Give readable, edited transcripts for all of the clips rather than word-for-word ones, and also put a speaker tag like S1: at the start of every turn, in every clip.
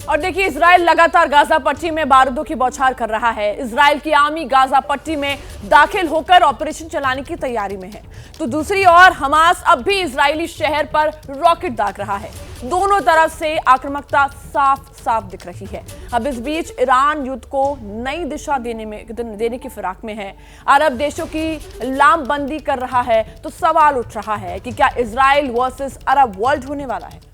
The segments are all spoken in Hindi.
S1: और देखिए, इजराइल लगातार गाजा पट्टी में बारूदों की बौछार कर रहा है। इजराइल की आर्मी गाजा पट्टी में दाखिल होकर ऑपरेशन चलाने की तैयारी में है, तो दूसरी ओर हमास अब भी इजरायली शहर पर रॉकेट दाग रहा है। दोनों तरफ से आक्रामकता साफ साफ दिख रही है। अब इस बीच ईरान युद्ध को नई दिशा देने की फिराक में है। अरब देशों की लामबंदी कर रहा है, तो सवाल उठ रहा है कि क्या इजराइल वर्सेस अरब वर्ल्ड होने वाला है।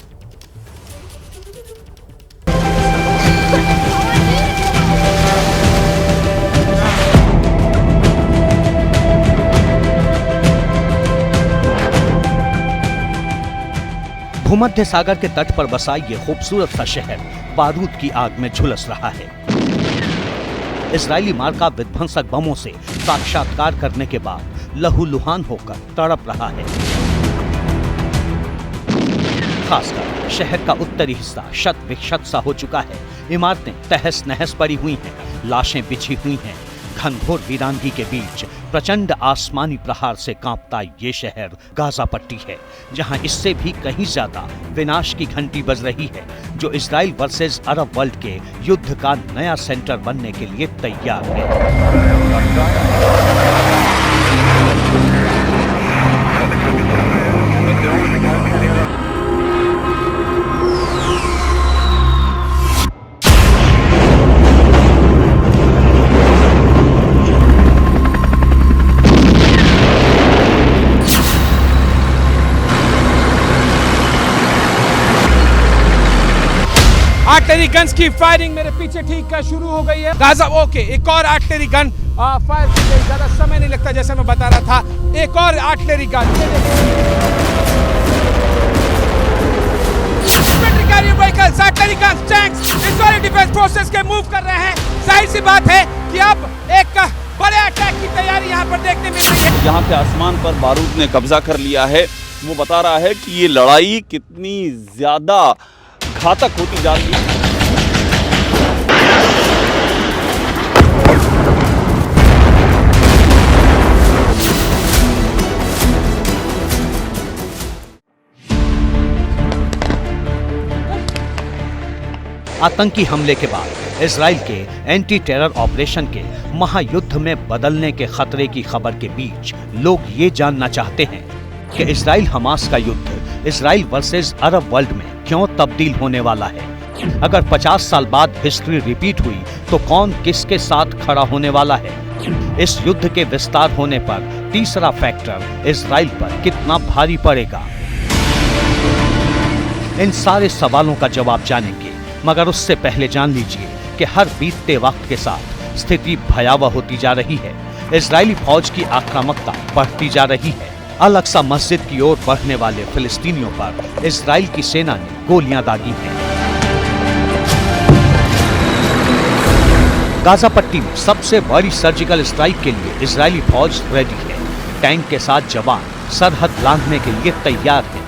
S2: भूमध्य सागर के तट पर बसा ये खूबसूरत सा शहर बारूद की आग में झुलस रहा है। इजरायली मार्का विध्वंसक बमों से साक्षात्कार करने के बाद लहूलुहान होकर तड़प रहा है। खासकर शहर का उत्तरी हिस्सा शत विक्षत सा हो चुका है। इमारतें तहस नहस पड़ी हुई हैं, लाशें बिछी हुई हैं। घनघोर वीरानगी के बीच प्रचंड आसमानी प्रहार से कांपता ये शहर गाजा पट्टी है, जहां इससे भी कहीं ज्यादा विनाश की घंटी बज रही है, जो इजराइल वर्सेस अरब वर्ल्ड के युद्ध का नया सेंटर बनने के लिए तैयार है।
S3: आर्टिलरी गन्स की फायरिंग मेरे पीछे ठीक शुरू हो गई है। गाजा ओके, एक और आर्टिलरी गन फायर की गई। ज्यादा समय नहीं लगता, जैसे मैं बता रहा था। एक और artillery gun, infantry carrier vehicles, artillery guns, tanks Israeli defence forces के मूव कर रहे हैं। जाहिर सी बात है कि अब एक बड़े अटैक की तैयारी यहाँ पर देखने मिल रही है।
S4: यहाँ के आसमान पर बारूद ने कब्जा कर लिया है। वो बता रहा है कि ये लड़ाई कितनी ज्यादा घातक होती जा रही है।
S2: आतंकी हमले के बाद इजराइल के एंटी टेरर ऑपरेशन के महायुद्ध में बदलने के खतरे की खबर के बीच लोग ये जानना चाहते हैं कि इजराइल हमास का युद्ध इजराइल वर्सेस अरब वर्ल्ड में क्यों तब्दील होने वाला है। अगर 50 साल बाद हिस्ट्री रिपीट हुई तो कौन किसके साथ खड़ा होने वाला है। इस युद्ध के विस्तार होने पर तीसरा फैक्टर इजराइल पर कितना भारी पड़ेगा। इन सारे सवालों का जवाब जानेंगे, मगर उससे पहले जान लीजिए कि हर बीतते वक्त के साथ स्थिति भयावह होती जा रही है। इजरायली फौज की आक्रामकता बढ़ती जा रही है। अल-अक्सा मस्जिद की ओर बढ़ने वाले फिलिस्तीनियों पर इजराइल की सेना ने गोलियां दागी हैं। गाजा पट्टी में सबसे बड़ी सर्जिकल स्ट्राइक के लिए इजरायली फौज रेडी है। टैंक के साथ जवान सरहद लांघने के लिए तैयार हैं।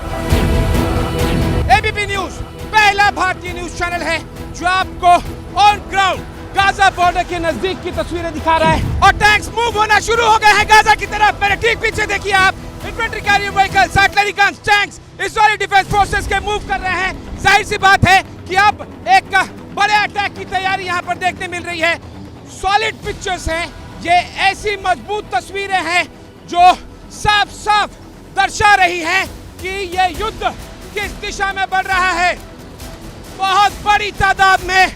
S3: एबीपी न्यूज पहला भारतीय न्यूज चैनल है जो आपको ऑन ग्राउंड गाजा बॉर्डर के नजदीक की तस्वीरें दिखा रहा है। और टैंक्स मूव होना शुरू हो गए हैं गाजा की तरफ। मेरे ठीक पीछे देखिए आप, infantry carrier vehicles, artillery guns, tanks Israeli defence forces के मूव कर रहे हैं। जाहिर सी बात है कि अब एक बड़े अटैक की तैयारी यहाँ पर देखने मिल रही है। सॉलिड पिक्चर्स हैं, ये ऐसी मजबूत तस्वीरें हैं जो साफ साफ दर्शा रही हैं कि ये युद्ध किस दिशा में बढ़ रहा है। बहुत बड़ी तादाद में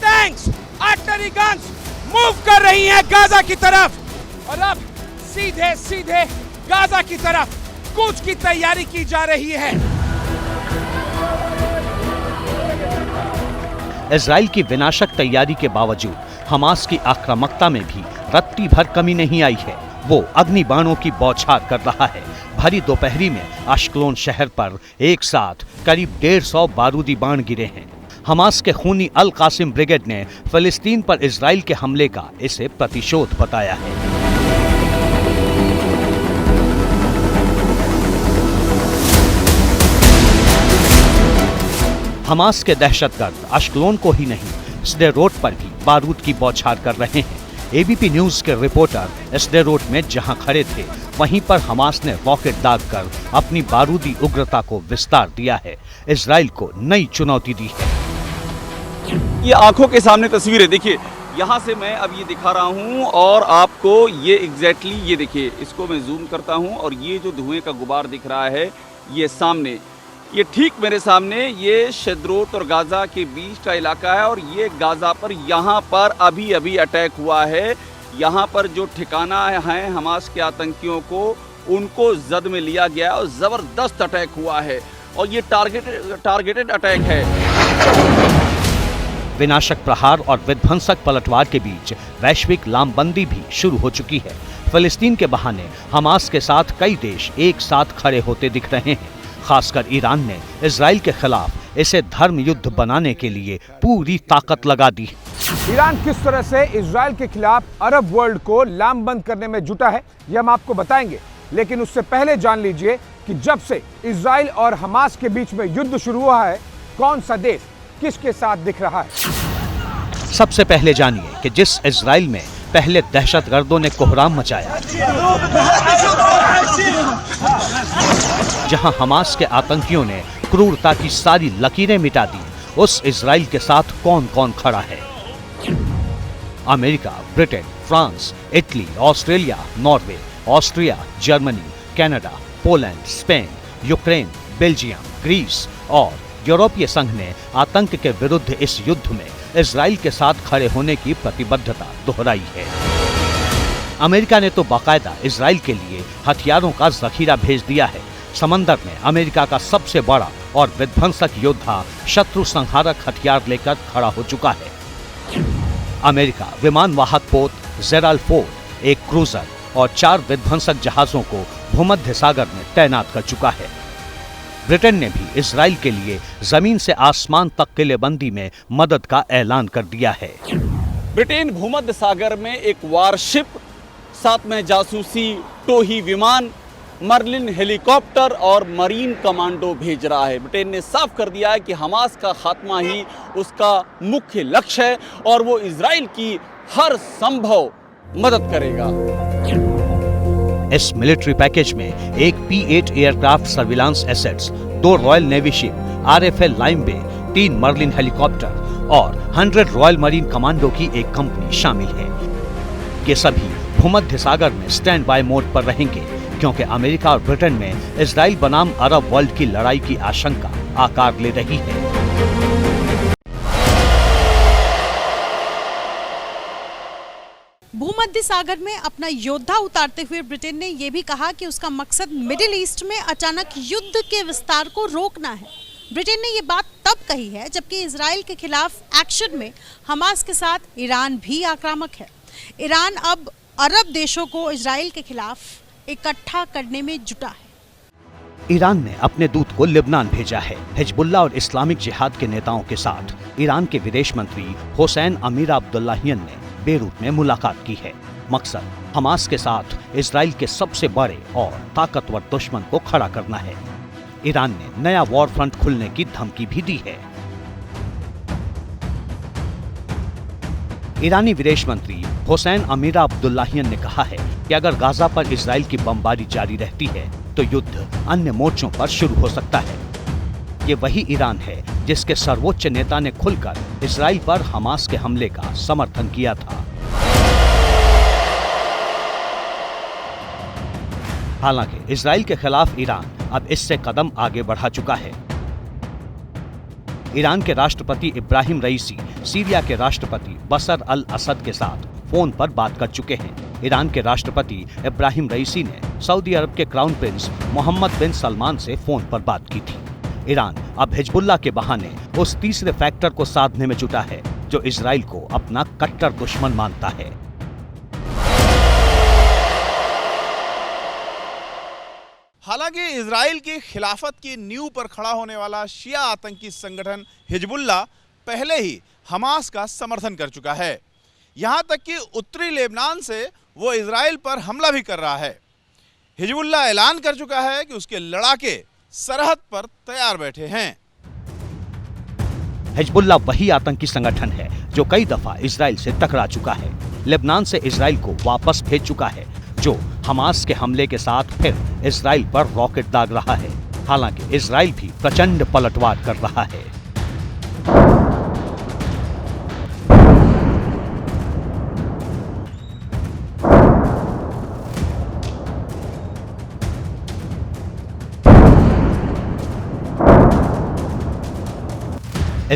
S3: टैंक्स, आर्टिलरी गन्स मूव कर रही हैं गाजा की तरफ और अब सीधे सीधे गाजा की तरफ कूच की तैयारी की जा रही है।
S2: इजराइल की विनाशक तैयारी के बावजूद हमास की आक्रामकता में भी रत्ती भर कमी नहीं आई है। वो अग्नि बाणों की बौछार कर रहा है। भरी दोपहरी में अश्कलोन शहर पर एक साथ करीब 150 बारूदी बाण गिरे हैं। हमास के खूनी अल कासिम ब्रिगेड ने फिलिस्तीन पर इजराइल के हमले का इसे प्रतिशोध बताया है। हमास के दहशतगर्द अश्कलोन को ही नहीं, स्डेरोट पर भी बारूद की बौछार कर रहे हैं। एबीपी न्यूज के रिपोर्टर स्डेरोट में जहां खड़े थे, वहीं पर हमास ने रॉकेट दागकर अपनी बारूदी उग्रता को विस्तार दिया है। इजराइल को नई चुनौती दी है।
S4: ये आंखों के सामने तस्वीरें देखिए, यहाँ से मैं अब ये दिखा रहा हूँ और आपको ये एग्जैक्टली ये देखिए, इसको मैं जूम करता हूँ और ये जो धुएं का गुबार दिख रहा है ये सामने, ये ठीक मेरे सामने, ये शेद्रोत और गाज़ा के बीच का इलाका है और ये गाज़ा पर यहाँ पर अभी अभी अटैक हुआ है। यहाँ पर जो ठिकाना है हमास के आतंकियों को, उनको जद में लिया गया और ज़बरदस्त अटैक हुआ है और ये टारगेटेड अटैक है।
S2: विनाशक प्रहार और विध्वंसक पलटवार के बीच वैश्विक लामबंदी भी शुरू हो चुकी है। फिलिस्तीन के बहाने हमास के साथ कई देश एक साथ खड़े होते दिख रहे हैं। खासकर ईरान ने इजराइल के खिलाफ इसे धर्म युद्ध बनाने के लिए पूरी ताकत लगा दी।
S3: ईरान किस तरह से इजराइल के खिलाफ अरब वर्ल्ड को लामबंद करने में जुटा है, यह हम आपको बताएंगे, लेकिन उससे पहले जान लीजिए कि जब से इजराइल और हमास के बीच में युद्ध शुरू हुआ है, कौन सा देश किसके साथ दिख रहा है।
S2: सबसे पहले जानिए कि जिस इजराइल में पहले दहशतगर्दों ने कोहराम मचाया, जहां हमास के आतंकियों ने क्रूरता की सारी लकीरें मिटा दी, उस इजराइल के साथ कौन कौन खड़ा है। America, Britain, France, Italy, Australia, Norway, Austria, Germany, Canada, Poland, Spain, Ukraine, Belgium, Greece और यूरोपीय संघ ने आतंक के विरुद्ध इस युद्ध में इजराइल के साथ खड़े होने की प्रतिबद्धता दोहराई है। अमेरिका ने तो बाकायदा इजराइल के लिए हथियारों का जखीरा भेज दिया है। समंदर में अमेरिका का सबसे बड़ा और विध्वंसक योद्धा शत्रु संहारक हथियार लेकर खड़ा हो चुका है। अमेरिका विमान वाहक पोत जेराल्ड फोर्ड, एक क्रूजर और 4 विध्वंसक जहाजों को भूमध्य सागर में तैनात कर चुका है। ब्रिटेन ने भी इजराइल के लिए जमीन से आसमान तक किलेबंदी में मदद का ऐलान कर दिया है।
S4: ब्रिटेन भूमध्य सागर में एक वारशिप, साथ में जासूसी टोही विमान, मर्लिन हेलीकॉप्टर और मरीन कमांडो भेज रहा है। ब्रिटेन ने साफ कर दिया है कि हमास का खात्मा ही उसका मुख्य लक्ष्य है और वो इजराइल की हर संभव मदद करेगा।
S2: इस मिलिट्री पैकेज में एक P-8 aircraft surveillance assets, 2 Royal Navy ship, RFL Lyme Bay, 3 Merlin helicopter और 100 रॉयल मरीन कमांडो की एक कंपनी शामिल है। ये सभी भूमध्य सागर में स्टैंड बाय मोड पर रहेंगे, क्योंकि अमेरिका और ब्रिटेन में इजराइल बनाम अरब वर्ल्ड की लड़ाई की आशंका आकार ले रही है।
S5: भूमध्य सागर में अपना योद्धा उतारते हुए ब्रिटेन ने यह भी कहा कि उसका मकसद मिडिल ईस्ट में अचानक युद्ध के विस्तार को रोकना है। ब्रिटेन ने ये बात तब कही है जबकि इजराइल के खिलाफ एक्शन में हमास के साथ ईरान भी आक्रामक है। ईरान अब अरब देशों को इजराइल के खिलाफ इकट्ठा करने में जुटा है।
S2: ईरान ने अपने दूत को लेबनान भेजा है। हिजबुल्लाह और इस्लामिक जिहाद के नेताओं के साथ ईरान के विदेश मंत्री हुसैन अमीर अब्दुल्लाहियन ने बेरूत में मुलाकात की है। मकसद हमास के साथ इजराइल के सबसे बड़े और ताकतवर दुश्मन को खड़ा करना है। ईरान ने नया वॉर फ्रंट खुलने की धमकी भी दी है। ईरानी विदेश मंत्री हुसैन अमीर अब्दुल्लाहियन ने कहा है कि अगर गाजा पर इजराइल की बमबारी जारी रहती है तो युद्ध अन्य मोर्चों पर शुरू हो सकता है। ये वही ईरान है जिसके सर्वोच्च नेता ने खुलकर इजराइल पर हमास के हमले का समर्थन किया था। हालांकि इजराइल के खिलाफ ईरान अब इससे कदम आगे बढ़ा चुका है। ईरान के राष्ट्रपति इब्राहिम रईसी सीरिया के राष्ट्रपति बशर अल असद के साथ फोन पर बात कर चुके हैं। ईरान के राष्ट्रपति इब्राहिम रईसी ने सऊदी अरब के क्राउन प्रिंस मोहम्मद बिन सलमान से फोन पर बात की थी। ईरान अब हिजबुल्लाह के बहाने उस तीसरे फैक्टर को साधने में जुटा है जो इजराइल को अपना कट्टर दुश्मन मानता है।
S6: हालांकि इजराइल की खिलाफत की नींव पर खड़ा होने वाला शिया आतंकी संगठन हिजबुल्लाह पहले ही हमास का समर्थन कर चुका है। यहां तक कि उत्तरी लेबनान से वो इजराइल पर हमला भी कर रहा है। हिजबुल्लाह ऐलान कर चुका है कि उसके लड़ाके सरहद पर तैयार बैठे हैं।
S2: हिजबुल्लाह वही आतंकी संगठन है जो कई दफा इजराइल से टकरा चुका है। लेबनान से इजराइल को वापस भेज चुका है, जो हमास के हमले के साथ फिर इजराइल पर रॉकेट दाग रहा है। हालांकि इजराइल भी प्रचंड पलटवार कर रहा है।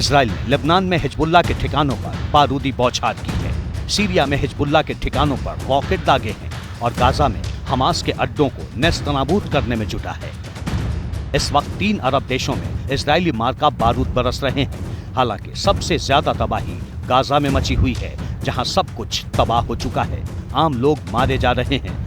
S2: इजराइल ने लेबनान में हिजबुल्लाह के ठिकानों पर बारूदी बौछार की है, सीरिया में हिजबुल्लाह के ठिकानों पर रॉकेट दागे हैं और गाजा में हमास के अड्डों को नेस्तनाबूद करने में जुटा है। इस वक्त 3 अरब देशों में इजरायली मार्का बारूद बरस रहे हैं। हालांकि सबसे ज्यादा तबाही गाजा में मची हुई है, जहां सब कुछ तबाह हो चुका है, आम लोग मारे जा रहे हैं।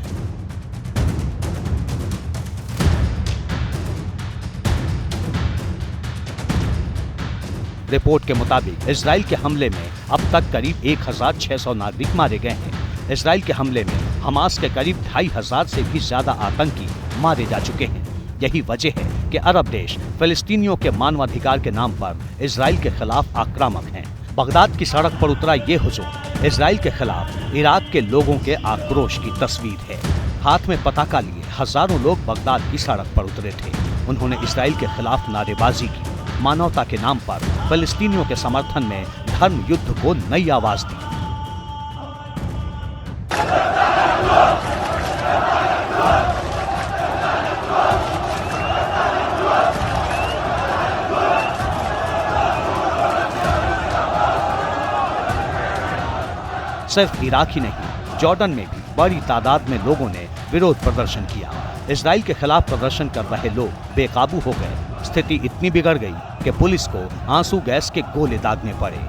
S2: रिपोर्ट के मुताबिक इजराइल के हमले में अब तक करीब 1600 नागरिक मारे गए हैं। इजराइल के हमले में हमास के करीब 2500 से भी ज्यादा आतंकी मारे जा चुके हैं। यही वजह है कि अरब देश फिलिस्तीनियों के मानवाधिकार के नाम पर इजराइल के खिलाफ आक्रामक हैं। बगदाद की सड़क पर उतरा ये हुजूम इजराइल के खिलाफ इराक के लोगों के आक्रोश की तस्वीर है। हाथ में पताका लिए हजारों लोग बगदाद की सड़क पर उतरे थे। उन्होंने इजराइल के खिलाफ नारेबाजी की, मानवता के नाम पर फिलिस्तीनियों के समर्थन में धर्म युद्ध को नई आवाज दी। सिर्फ इराक ही नहीं, जॉर्डन में भी बड़ी तादाद में लोगों ने विरोध प्रदर्शन किया। इजराइल के खिलाफ प्रदर्शन कर रहे लोग बेकाबू हो गए। स्थिति इतनी बिगड़ गई कि पुलिस को आंसू गैस के गोले दागने पड़े।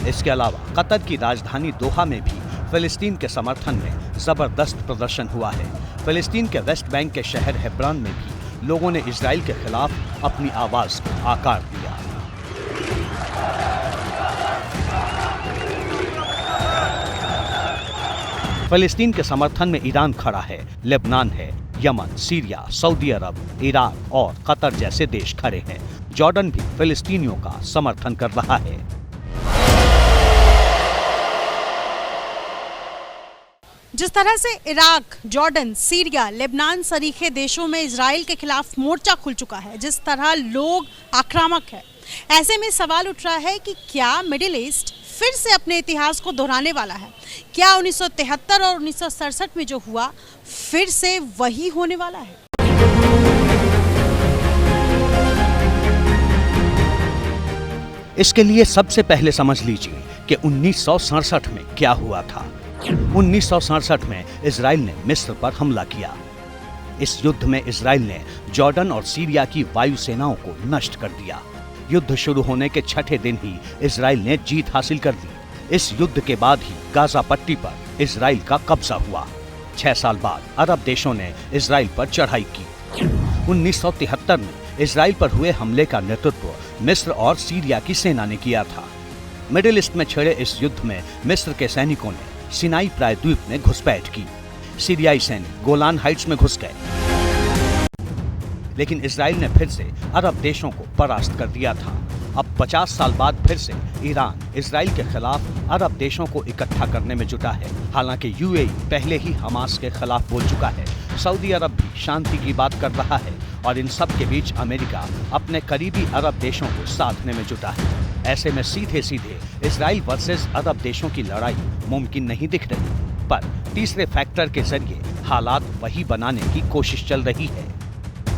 S2: इसके अलावा कतर की राजधानी दोहा में भी फिलिस्तीन के समर्थन में जबरदस्त प्रदर्शन हुआ है। फिलिस्तीन के वेस्ट बैंक के शहर हेब्रोन में भी लोगों ने इजराइल के खिलाफ अपनी आवाज को आकार दिया। फिलिस्तीन के समर्थन में ईरान खड़ा है, लेबनान है, यमन, सीरिया, सऊदी अरब, इराक और कतर जैसे देश खड़े हैं। जॉर्डन भी फिलिस्तीनियों का समर्थन कर रहा है।
S5: जिस तरह से इराक, जॉर्डन, सीरिया, लेबनान सरीखे देशों में इजराइल के खिलाफ मोर्चा खुल चुका है, जिस तरह लोग आक्रामक है, ऐसे में सवाल उठ रहा है कि क्या मिडिल ईस्ट फिर से अपने इतिहास को दोहराने वाला है? क्या 1973 और 1967 में जो हुआ फिर से वही होने वाला है?
S2: इसके लिए सबसे पहले समझ लीजिए कि 1967 में क्या हुआ था। 1967 में इजराइल ने मिस्र पर हमला किया। इस युद्ध में इजराइल ने जॉर्डन और सीरिया की वायुसेनाओं को नष्ट कर दिया। युद्ध शुरू होने के 6ठे दिन ही इजराइल ने जीत हासिल कर ली। इस युद्ध के बाद ही गाजा पट्टी पर इजराइल का कब्जा हुआ। 6 साल बाद अरब देशों ने इजराइल पर चढ़ाई की। 1973 में इजराइल पर हुए हमले का नेतृत्व मिस्र और सीरिया की सेना ने किया था। मिडिल ईस्ट में छिड़े इस युद्ध में मिस्र के सैनिकों ने सिनाई प्रायद्वीप में घुसपैठ की। सीरियाई सैनिक गोलान हाइट्स में घुस गए, लेकिन इजराइल ने फिर से अरब देशों को परास्त कर दिया था। अब 50 साल बाद फिर से ईरान इजराइल के खिलाफ अरब देशों को इकट्ठा करने में जुटा है। हालांकि यूएई पहले ही हमास के खिलाफ बोल चुका है। सऊदी अरब भी शांति की बात कर रहा है और इन सब के बीच अमेरिका अपने करीबी अरब देशों को साधने में जुटा है। ऐसे में सीधे सीधे इजराइल वर्सेस अरब देशों की लड़ाई मुमकिन नहीं दिख रही, पर तीसरे फैक्टर के जरिए हालात वही बनाने की कोशिश चल रही है।